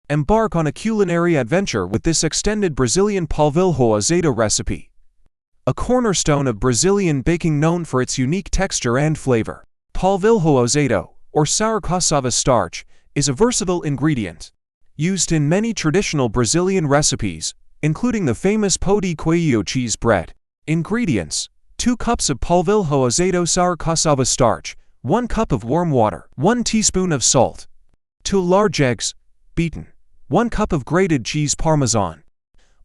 Embark on a culinary adventure with this extended Brazilian polvilho azedo recipe, a cornerstone of Brazilian baking known for its unique texture and flavor. Polvilho azedo, or sour cassava starch, is a versatile ingredient used in many traditional Brazilian recipes, including the famous pão de queijo cheese bread. Ingredients: 2 cups of polvilho azedo sour cassava starch, 1 cup of warm water, 1 teaspoon of salt, 2 large eggs, beaten, 1 cup of grated cheese Parmesan,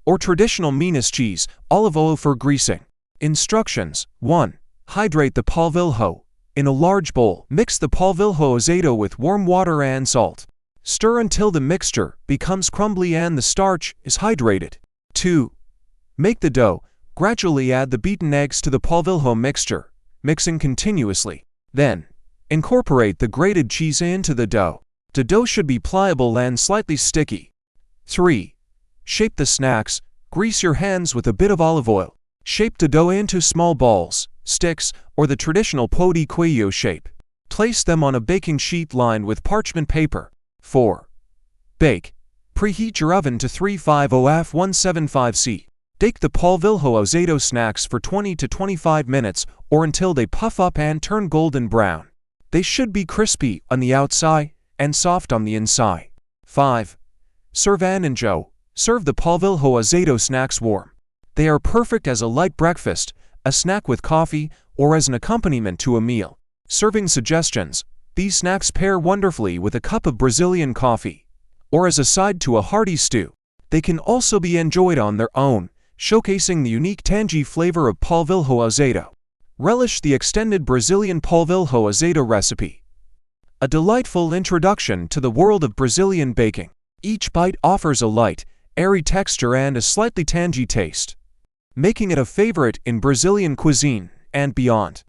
or traditional Minas cheese, olive oil for greasing. Instructions: 1. Hydrate the polvilho. In a large bowl, mix the polvilho azedo with warm water and salt. Stir until the mixture becomes crumbly and the starch is hydrated. 2. Make the dough. Gradually add the beaten eggs to the polvilho mixture, mixing continuously. Then, incorporate the grated cheese into the dough. The dough should be pliable and slightly sticky. 3. Shape the snacks. Grease your hands with a bit of olive oil. Shape the dough into small balls, sticks, or the traditional pão de queijo shape. Place them on a baking sheet lined with parchment paper. 4. Bake. Preheat your oven to 350 175 C. Bake the polvilho azedo snacks for 20 to 25 minutes or until they puff up and turn golden brown. They should be crispy on the outside and soft on the inside. 5. Serve and enjoy. Serve the polvilho azedo snacks warm. They are perfect as a light breakfast, a snack with coffee, or as an accompaniment to a meal. Serving suggestions: these snacks pair wonderfully with a cup of Brazilian coffee, or as a side to a hearty stew. They can also be enjoyed on their own, showcasing the unique tangy flavor of polvilho azedo. Relish the extended Brazilian polvilho azedo recipe, a delightful introduction to the world of Brazilian baking. Each bite offers a light, airy texture and a slightly tangy taste, making it a favorite in Brazilian cuisine and beyond.